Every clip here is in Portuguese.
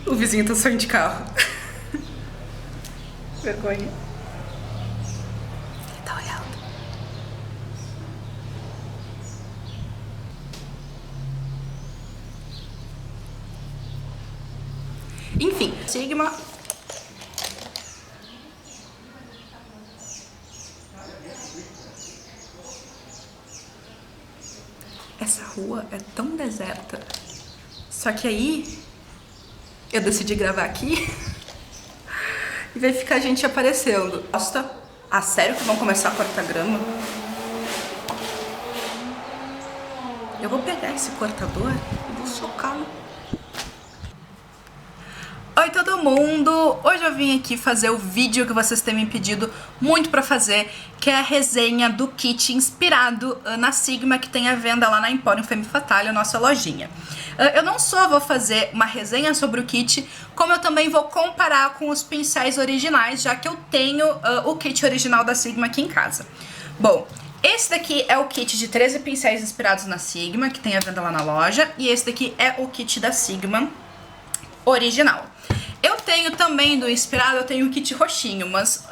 O vizinho tá saindo de carro. Vergonha. Ele tá olhando. Enfim, Sigma. Essa rua é tão deserta. Só que aí eu decidi gravar aqui e vai ficar gente aparecendo. Nossa, a sério que vão começar a cortar grama? Eu vou pegar esse cortador e vou socá-lo. Oi todo mundo! Hoje eu vim aqui fazer o vídeo que vocês têm me pedido muito pra fazer, que é a resenha do kit inspirado na Sigma que tem à venda lá na Emporium Femme Fatale, a nossa lojinha. Eu não só vou fazer uma resenha sobre o kit, como eu também vou comparar com os pincéis originais, já que eu tenho o kit original da Sigma aqui em casa. Bom, esse daqui é o kit de 13 pincéis inspirados na Sigma, que tem à venda lá na loja, e esse daqui é o kit da Sigma original. Eu tenho também do inspirado, eu tenho o kit roxinho, mas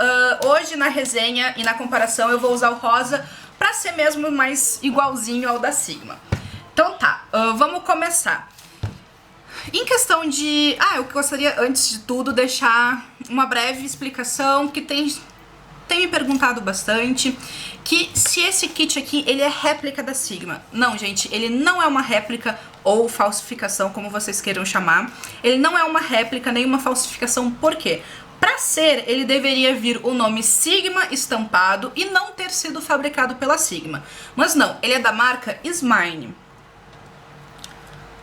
hoje na resenha e na comparação eu vou usar o rosa pra ser mesmo mais igualzinho ao da Sigma. Então tá, vamos começar. Em questão de... eu gostaria antes de tudo deixar uma breve explicação que tem me perguntado bastante, que se esse kit aqui, ele é réplica da Sigma. Não, gente, ele não é uma réplica ou falsificação, como vocês queiram chamar. Ele não é uma réplica nem uma falsificação, por quê? Pra ser, ele deveria vir o nome Sigma estampado e não ter sido fabricado pela Sigma. Mas não, ele é da marca Smine.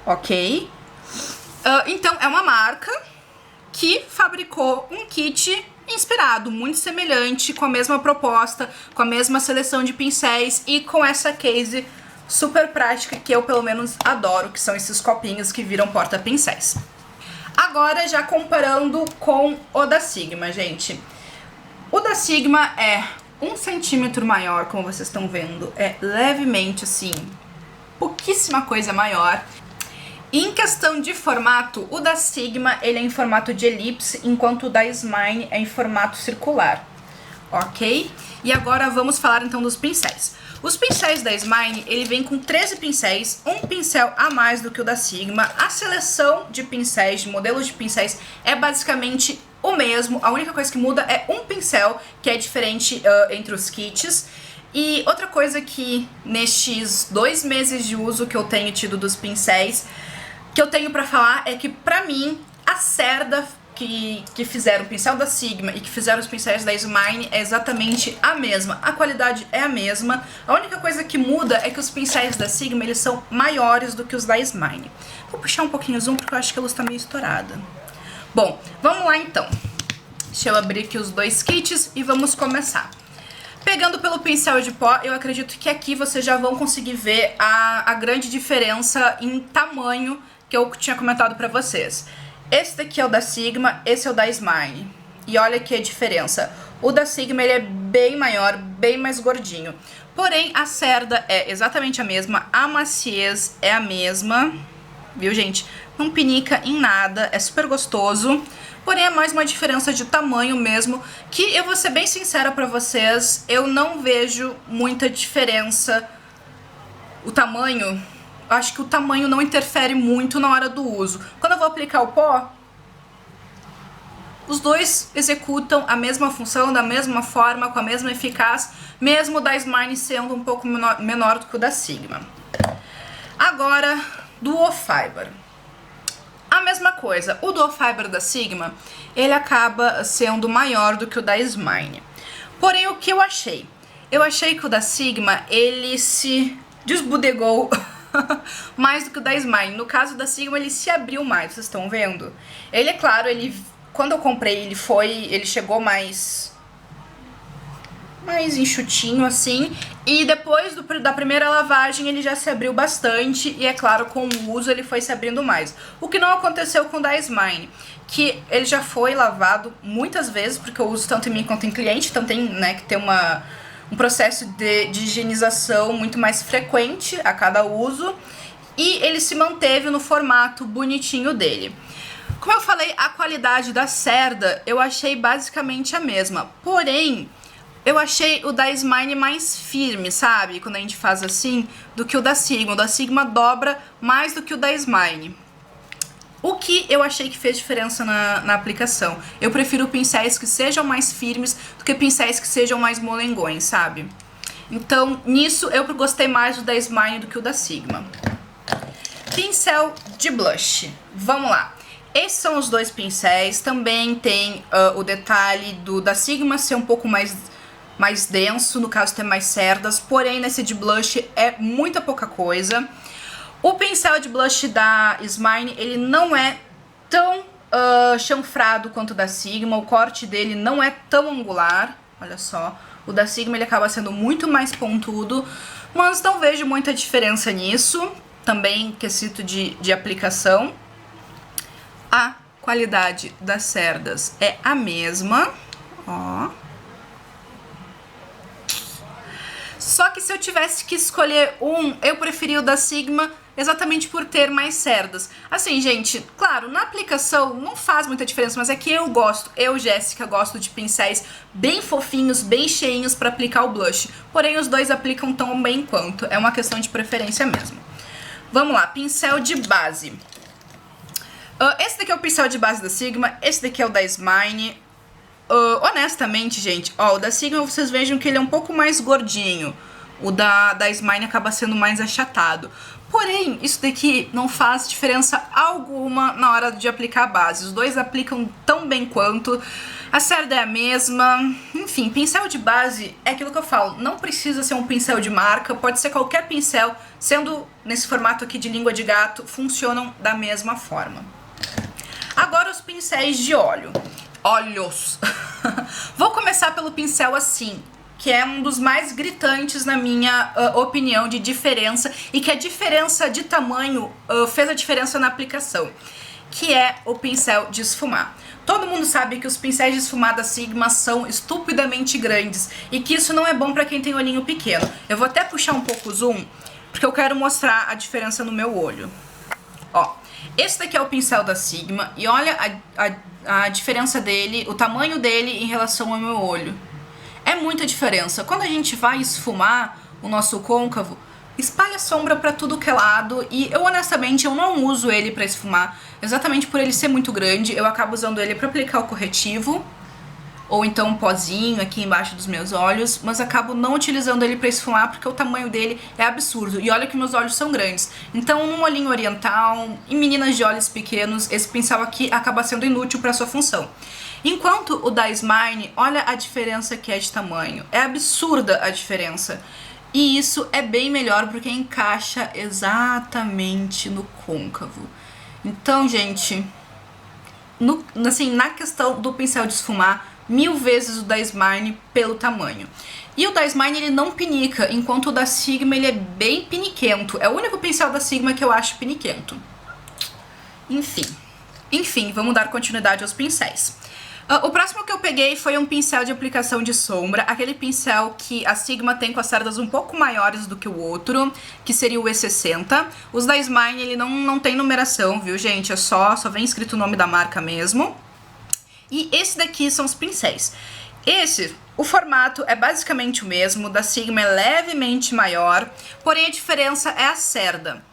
Ok? Então, é uma marca que fabricou um kit inspirado, muito semelhante, com a mesma proposta, com a mesma seleção de pincéis e com essa case super prática que eu pelo menos adoro, que são esses copinhos que viram porta-pincéis. Agora já comparando com o da Sigma, gente. O da Sigma é 1 centímetro maior, como vocês estão vendo, é levemente assim, pouquíssima coisa maior. E em questão de formato, o da Sigma ele é em formato de elipse, enquanto o da Smine é em formato circular, ok? E agora vamos falar então dos pincéis. Os pincéis da Smine, ele vem com 13 pincéis, um pincel a mais do que o da Sigma. A seleção de pincéis, de modelos de pincéis, é basicamente o mesmo. A única coisa que muda é um pincel, que é diferente entre os kits. E outra coisa que nestes 2 meses de uso que eu tenho tido dos pincéis, que eu tenho pra falar é que, pra mim, a cerda que fizeram o pincel da Sigma e que fizeram os pincéis da Smine é exatamente a mesma. A qualidade é a mesma. A única coisa que muda é que os pincéis da Sigma, eles são maiores do que os da Smine. Vou puxar um pouquinho o zoom porque eu acho que a luz tá meio estourada. Bom, vamos lá então. Deixa eu abrir aqui os 2 kits e vamos começar. Pegando pelo pincel de pó, eu acredito que aqui vocês já vão conseguir ver a grande diferença em tamanho que eu tinha comentado pra vocês. Esse daqui é o da Sigma, esse é o da Smine. E olha aqui a diferença. O da Sigma ele é bem maior, bem mais gordinho. Porém, a cerda é exatamente a mesma, a maciez é a mesma. Viu, gente? Não pinica em nada, é super gostoso. Porém, é mais uma diferença de tamanho mesmo, que eu vou ser bem sincera pra vocês, eu não vejo muita diferença. O tamanho, acho que o tamanho não interfere muito na hora do uso. Quando eu vou aplicar o pó, os dois executam a mesma função, da mesma forma, com a mesma eficácia, mesmo o da Smine sendo um pouco menor do que o da Sigma. Agora, Duo Fiber. A mesma coisa, o Duo Fiber da Sigma, ele acaba sendo maior do que o da Smine. Porém, o que eu achei? Eu achei que o da Sigma, ele se desbudegou mais do que o da Smine. No caso da Sigma, ele se abriu mais, vocês estão vendo? Ele, é claro, quando eu comprei, ele chegou mais enxutinho assim, e depois da primeira lavagem ele já se abriu bastante, e é claro, com o uso ele foi se abrindo mais. O que não aconteceu com o da Smine, que ele já foi lavado muitas vezes, porque eu uso tanto em mim quanto em cliente, então tem, né, que ter um processo de higienização muito mais frequente a cada uso, e ele se manteve no formato bonitinho dele. Como eu falei, a qualidade da cerda eu achei basicamente a mesma. Porém, eu achei o da Smine mais firme, sabe? Quando a gente faz assim, do que o da Sigma. O da Sigma dobra mais do que o da Smine. O que eu achei que fez diferença na aplicação. Eu prefiro pincéis que sejam mais firmes do que pincéis que sejam mais molengões, sabe? Então, nisso, eu gostei mais do da Smine do que o da Sigma. Pincel de blush. Vamos lá. Esses são os dois pincéis. Também tem o detalhe da Sigma ser um pouco mais denso, no caso ter mais cerdas. Porém, nesse de blush é muita pouca coisa. O pincel de blush da Smine, ele não é tão chanfrado quanto o da Sigma. O corte dele não é tão angular. Olha só. O da Sigma ele acaba sendo muito mais pontudo, mas não vejo muita diferença nisso. Também quesito de aplicação. A qualidade das cerdas é a mesma, ó. Só que se eu tivesse que escolher eu preferia o da Sigma exatamente por ter mais cerdas. Assim, gente, claro, na aplicação não faz muita diferença, mas é que eu, Jéssica, gosto de pincéis bem fofinhos, bem cheinhos pra aplicar o blush. Porém, os dois aplicam tão bem quanto. É uma questão de preferência mesmo. Vamos lá, pincel de base. Esse daqui é o pincel de base da Sigma, esse daqui é o da Smine. Honestamente, gente, ó, o da Sigma vocês vejam que ele é um pouco mais gordinho. O da Smine acaba sendo mais achatado. Porém, isso daqui não faz diferença alguma na hora de aplicar a base. Os dois aplicam tão bem quanto. A cerda é a mesma. Enfim, pincel de base é aquilo que eu falo. Não precisa ser um pincel de marca, pode ser qualquer pincel. Sendo nesse formato aqui de língua de gato, funcionam da mesma forma. Agora os pincéis de óleo. Olhos. Vou começar pelo pincel assim, que é um dos mais gritantes na minha opinião de diferença, e que a diferença de tamanho fez a diferença na aplicação, que é o pincel de esfumar. Todo mundo sabe que os pincéis de esfumar da Sigma são estupidamente grandes e que isso não é bom pra quem tem olhinho pequeno. Eu vou até puxar um pouco o zoom, porque eu quero mostrar a diferença no meu olho. Ó, esse daqui é o pincel da Sigma e olha a diferença dele, o tamanho dele em relação ao meu olho. É muita diferença. Quando a gente vai esfumar o nosso côncavo, espalha sombra pra tudo que é lado, e eu honestamente eu não uso ele pra esfumar, exatamente por ele ser muito grande. Eu acabo usando ele pra aplicar o corretivo, ou então um pozinho aqui embaixo dos meus olhos, mas acabo não utilizando ele pra esfumar porque o tamanho dele é absurdo. E olha que meus olhos são grandes. Então, num olhinho oriental, em meninas de olhos pequenos, esse pincel aqui acaba sendo inútil pra sua função. Enquanto o da Smine, olha a diferença que é de tamanho. É absurda a diferença. E isso é bem melhor porque encaixa exatamente no côncavo. Então, gente, assim, na questão do pincel de esfumar, 1000 vezes o da Smine pelo tamanho. E o da Smine ele não pinica, enquanto o da Sigma ele é bem piniquento. É o único pincel da Sigma que eu acho piniquento. Enfim, vamos dar continuidade aos pincéis. O próximo que eu peguei foi um pincel de aplicação de sombra, aquele pincel que a Sigma tem com as cerdas um pouco maiores do que o outro, que seria o E60. Os da Smine ele não tem numeração, viu, gente? É só vem escrito o nome da marca mesmo. E esse daqui são os pincéis. O formato é basicamente o mesmo, o da Sigma é levemente maior, porém a diferença é a cerda.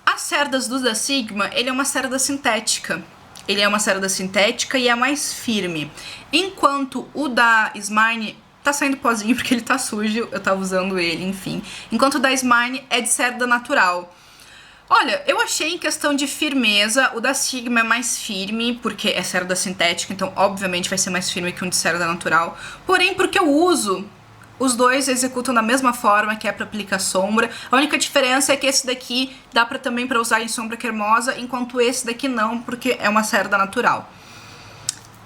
As cerdas do da Sigma, ele é uma cerda sintética. Ele é uma cerda sintética e é mais firme. Enquanto o da Smine tá saindo pozinho porque ele tá sujo, eu tava usando ele, enfim. Enquanto o da Smine é de cerda natural. Olha, eu achei em questão de firmeza, o da Sigma é mais firme, porque é cerda sintética, então obviamente vai ser mais firme que um de cerda natural. Porém, porque eu uso, os dois executam da mesma forma, que é pra aplicar sombra. A única diferença é que esse daqui dá também pra usar em sombra cremosa, enquanto esse daqui não, porque é uma cerda natural.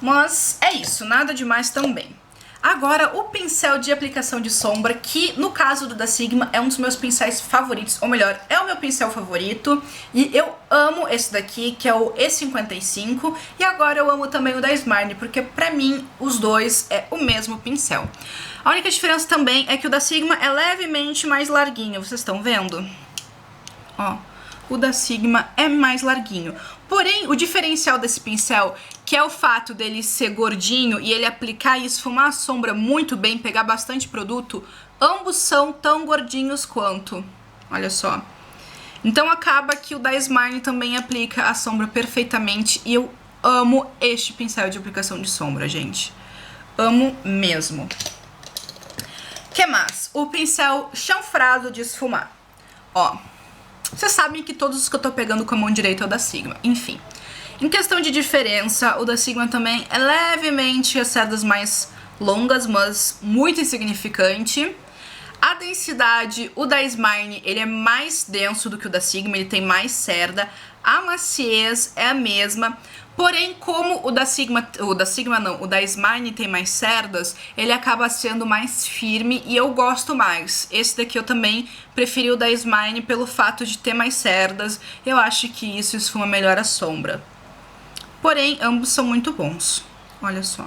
Mas é isso, nada demais também. Agora, o pincel de aplicação de sombra, que no caso do da Sigma é um dos meus pincéis favoritos, ou melhor, é o meu pincel favorito, e eu amo esse daqui, que é o E55, e agora eu amo também o da Smine, porque pra mim os dois é o mesmo pincel. A única diferença também é que o da Sigma é levemente mais larguinho, vocês estão vendo? Ó, o da Sigma é mais larguinho. Porém, o diferencial desse pincel, que é o fato dele ser gordinho e ele aplicar e esfumar a sombra muito bem, pegar bastante produto, ambos são tão gordinhos quanto. Olha só. Então acaba que o da Smile também aplica a sombra perfeitamente e eu amo este pincel de aplicação de sombra, gente. Amo mesmo. Que mais? O pincel chanfrado de esfumar. Ó, vocês sabem que todos os que eu tô pegando com a mão direita é o da Sigma. Enfim, em questão de diferença, o da Sigma também é levemente as cerdas mais longas, mas muito insignificante. A densidade, o da Smile, ele é mais denso do que o da Sigma, ele tem mais cerda. A maciez é a mesma, porém, como o da Smile tem mais cerdas, ele acaba sendo mais firme e eu gosto mais. Esse daqui eu também preferi o da Smile pelo fato de ter mais cerdas. Eu acho que isso esfuma melhor a sombra. Porém, ambos são muito bons. Olha só.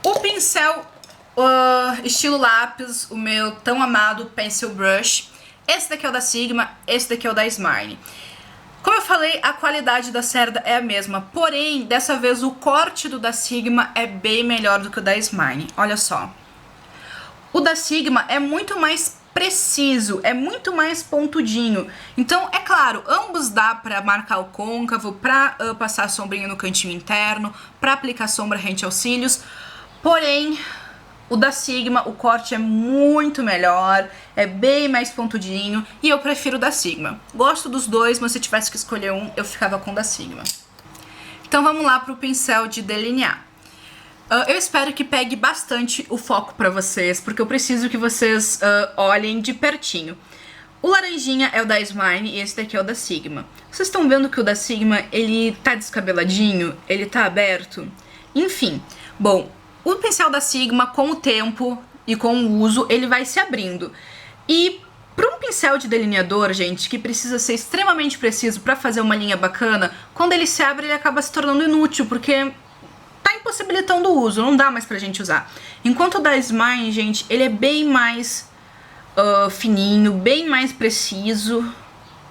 O pincel estilo lápis, o meu tão amado Pencil Brush. Esse daqui é o da Sigma, esse daqui é o da Smile. Como eu falei, a qualidade da cerda é a mesma, porém, dessa vez o corte do da Sigma é bem melhor do que o da Smile. Olha só. O da Sigma é muito mais preciso, é muito mais pontudinho. Então, é claro, ambos dá pra marcar o côncavo, pra passar a sombrinha no cantinho interno, pra aplicar sombra rente aos cílios, porém, o da Sigma, o corte é muito melhor, é bem mais pontudinho e eu prefiro o da Sigma. Gosto dos dois, mas se eu tivesse que escolher um, eu ficava com o da Sigma. Então vamos lá pro pincel de delinear. Eu espero que pegue bastante o foco pra vocês, porque eu preciso que vocês olhem de pertinho. O laranjinha é o da Smile e esse daqui é o da Sigma. Vocês estão vendo que o da Sigma, ele tá descabeladinho, ele tá aberto? Enfim, bom, o pincel da Sigma, com o tempo e com o uso, ele vai se abrindo. E para um pincel de delineador, gente, que precisa ser extremamente preciso para fazer uma linha bacana, quando ele se abre, ele acaba se tornando inútil, porque tá impossibilitando o uso, não dá mais pra gente usar. Enquanto o da Smile, gente, ele é bem mais fininho, bem mais preciso.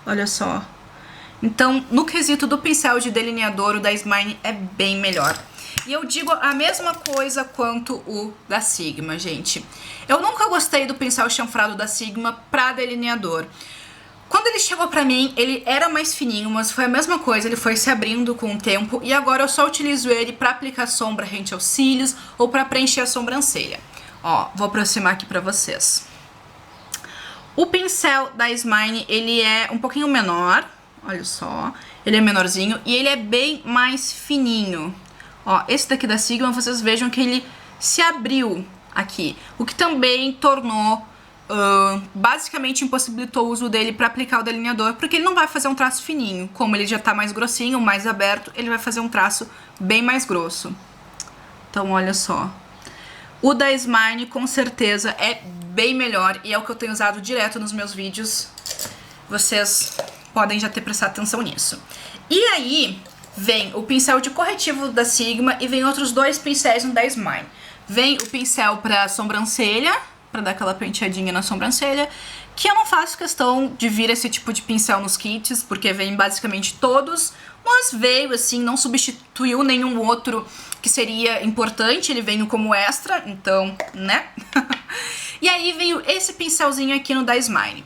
Olha só. Então, no quesito do pincel de delineador, o da Smile é bem melhor. E eu digo a mesma coisa quanto o da Sigma, gente. Eu nunca gostei do pincel chanfrado da Sigma pra delineador. Quando ele chegou pra mim, ele era mais fininho, mas foi a mesma coisa, ele foi se abrindo com o tempo e agora eu só utilizo ele pra aplicar sombra rente aos cílios ou pra preencher a sobrancelha. Ó, vou aproximar aqui pra vocês. O pincel da Smile, ele é um pouquinho menor, olha só, ele é menorzinho e ele é bem mais fininho. Ó, esse daqui da Sigma, vocês vejam que ele se abriu aqui, o que também tornou, basicamente impossibilitou o uso dele para aplicar o delineador, porque ele não vai fazer um traço fininho, como ele já tá mais grossinho, mais aberto, ele vai fazer um traço bem mais grosso. Então, olha só. O da Smile, com certeza, é bem melhor e é o que eu tenho usado direto nos meus vídeos. Vocês podem já ter prestado atenção nisso. E aí vem o pincel de corretivo da Sigma e vem outros dois pincéis no da Smile. Vem o pincel pra sobrancelha, pra dar aquela penteadinha na sobrancelha, que eu não faço questão de vir esse tipo de pincel nos kits, porque vem basicamente todos, mas veio assim, não substituiu nenhum outro que seria importante, ele veio como extra, então, né? E aí veio esse pincelzinho aqui no da Smile.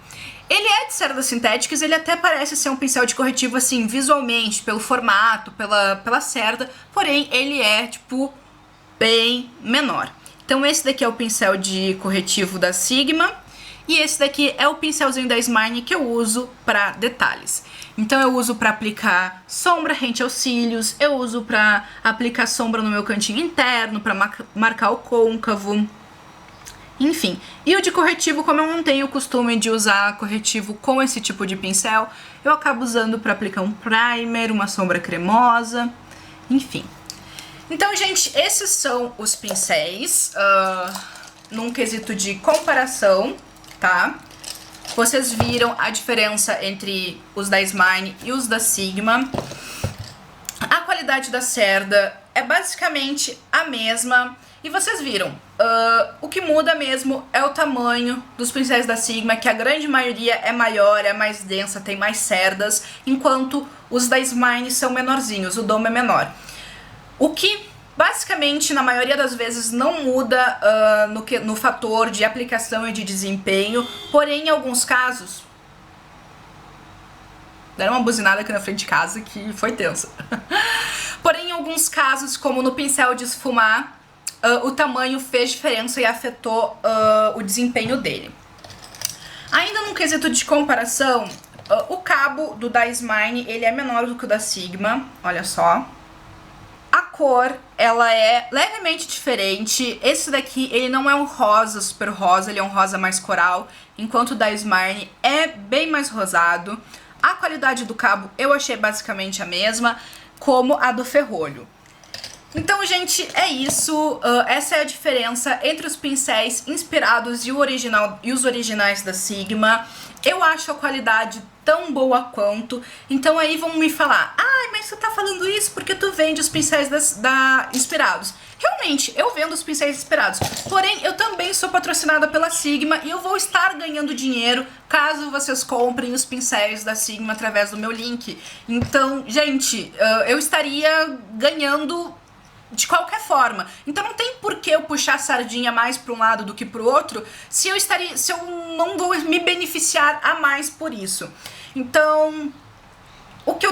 Ele é de cerdas sintéticas, ele até parece ser um pincel de corretivo, assim, visualmente, pelo formato, pela cerda, porém ele é, tipo, bem menor. Então esse daqui é o pincel de corretivo da Sigma e esse daqui é o pincelzinho da Smile que eu uso para detalhes. Então eu uso para aplicar sombra rente aos cílios, eu uso para aplicar sombra no meu cantinho interno, para marcar o côncavo. Enfim, e o de corretivo, como eu não tenho o costume de usar corretivo com esse tipo de pincel, eu acabo usando para aplicar um primer, uma sombra cremosa, enfim. Então, gente, esses são os pincéis, num quesito de comparação, tá? Vocês viram a diferença entre os da Smile e os da Sigma. A qualidade da cerda é basicamente a mesma. E vocês viram, o que muda mesmo é o tamanho dos pincéis da Sigma, que a grande maioria é maior, é mais densa, tem mais cerdas, enquanto os da Smine são menorzinhos, o domo é menor. O que basicamente, na maioria das vezes, não muda no fator de aplicação e de desempenho, porém, em alguns casos... Deram uma buzinada aqui na frente de casa que foi tensa. Porém, em alguns casos, como no pincel de esfumar, o tamanho fez diferença e afetou o desempenho dele. Ainda num quesito de comparação, o cabo do da Smine, ele é menor do que o da Sigma, olha só. A cor, ela é levemente diferente. Esse daqui, ele não é um rosa super rosa, ele é um rosa mais coral, enquanto o da Smine é bem mais rosado. A qualidade do cabo eu achei basicamente a mesma, como a do ferrolho. Então, gente, é isso. Essa é a diferença entre os pincéis inspirados e os originais da Sigma. Eu acho a qualidade tão boa quanto. Então aí vão me falar, ai, mas você tá falando isso porque tu vende os pincéis inspirados. Realmente, eu vendo os pincéis inspirados. Porém, eu também sou patrocinada pela Sigma e eu vou estar ganhando dinheiro caso vocês comprem os pincéis da Sigma através do meu link. Então, gente, eu estaria ganhando de qualquer forma. Então não tem por que eu puxar a sardinha mais para um lado do que para o outro se eu não vou me beneficiar a mais por isso. Então,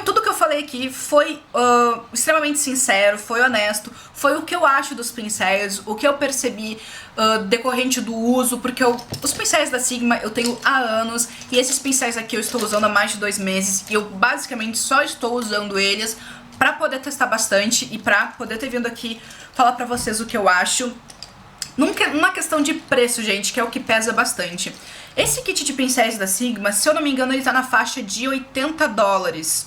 tudo que eu falei aqui foi extremamente sincero, foi honesto, foi o que eu acho dos pincéis, o que eu percebi decorrente do uso, porque os pincéis da Sigma eu tenho há anos e esses pincéis aqui eu estou usando há mais de 2 meses e eu basicamente só estou usando eles pra poder testar bastante e pra poder ter vindo aqui falar pra vocês o que eu acho. Numa questão de preço, gente, que é o que pesa bastante. Esse kit de pincéis da Sigma, se eu não me engano, ele tá na faixa de 80 dólares.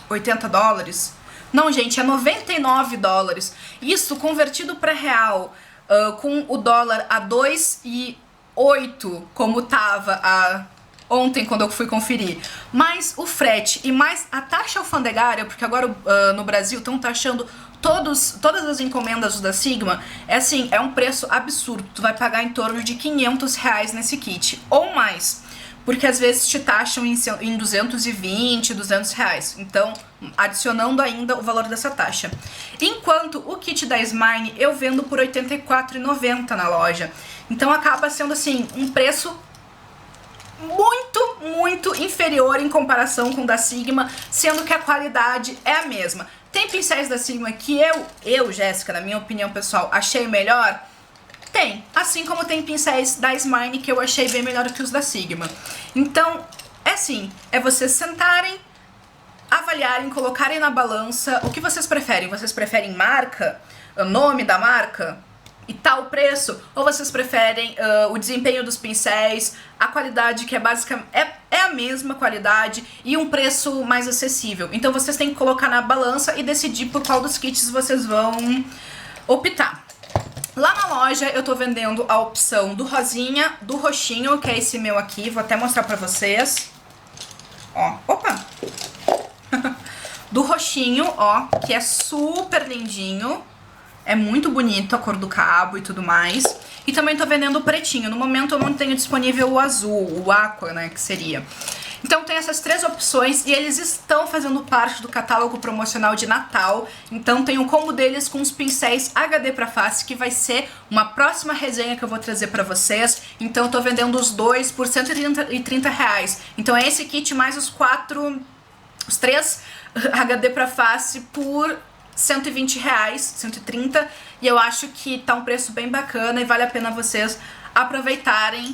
80 dólares? Não, gente, é 99 dólares. Isso convertido pra real, com o dólar a 2,08, como tava ontem quando eu fui conferir, mais o frete e mais a taxa alfandegária, porque agora no Brasil estão taxando todas as encomendas da Sigma, é um preço absurdo, tu vai pagar em torno de 500 reais nesse kit, ou mais, porque às vezes te taxam em 220, 200 reais, então adicionando ainda o valor dessa taxa. Enquanto o kit da Smine eu vendo por R$ 84,90 na loja, então acaba sendo assim, um preço muito inferior em comparação com o da Sigma, sendo que a qualidade é a mesma. Tem pincéis da Sigma que eu, Jéssica, na minha opinião pessoal, achei melhor? Tem. Assim como tem pincéis da Smine que eu achei bem melhor que os da Sigma. Então, é assim, é vocês sentarem, avaliarem, colocarem na balança o que vocês preferem. Vocês preferem marca? O nome da marca? E tal preço, ou vocês preferem o desempenho dos pincéis, a qualidade que é basicamente é a mesma qualidade e um preço mais acessível. Então vocês têm que colocar na balança e decidir por qual dos kits vocês vão optar. Lá na loja eu tô vendendo a opção do rosinha, do roxinho, que é esse meu aqui, vou até mostrar pra vocês. Ó, opa! Do roxinho, ó, que é super lindinho. É muito bonito a cor do cabo e tudo mais. E também tô vendendo o pretinho. No momento eu não tenho disponível o azul, o aqua, né, que seria. Então tem essas 3 opções e eles estão fazendo parte do catálogo promocional de Natal. Então tem o combo deles com os pincéis HD pra face, que vai ser uma próxima resenha que eu vou trazer pra vocês. Então eu tô vendendo os dois por R$ 130 reais. Então é esse kit mais os 3 HD pra face por 120 reais, 130, e eu acho que tá um preço bem bacana e vale a pena vocês aproveitarem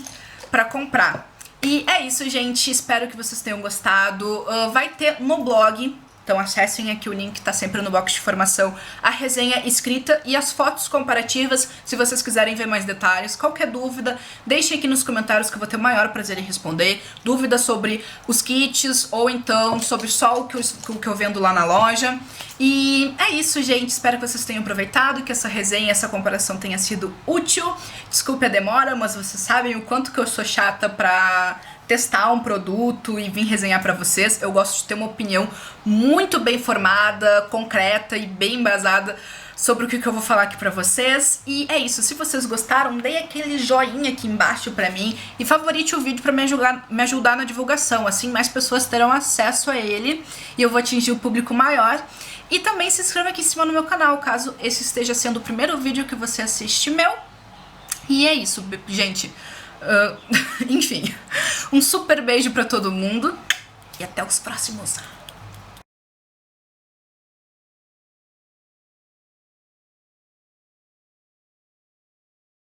pra comprar. E é isso, gente, espero que vocês tenham gostado. Vai ter no blog, então acessem aqui o link que tá sempre no box de informação, a resenha escrita e as fotos comparativas, se vocês quiserem ver mais detalhes. Qualquer dúvida, deixem aqui nos comentários que eu vou ter o maior prazer em responder. Dúvidas sobre os kits ou então sobre só o que eu vendo lá na loja. E é isso, gente, espero que vocês tenham aproveitado, que essa resenha, essa comparação tenha sido útil. Desculpe a demora, mas vocês sabem o quanto que eu sou chata pra testar um produto e vir resenhar pra vocês. Eu gosto de ter uma opinião muito bem formada, concreta e bem embasada sobre o que eu vou falar aqui pra vocês. E é isso, se vocês gostaram, dê aquele joinha aqui embaixo pra mim e favorite o vídeo pra me ajudar na divulgação, assim mais pessoas terão acesso a ele e eu vou atingir o público maior. E também se inscreva aqui em cima no meu canal, caso esse esteja sendo o primeiro vídeo que você assiste meu. E é isso, gente. Enfim, um super beijo pra todo mundo e até os próximos.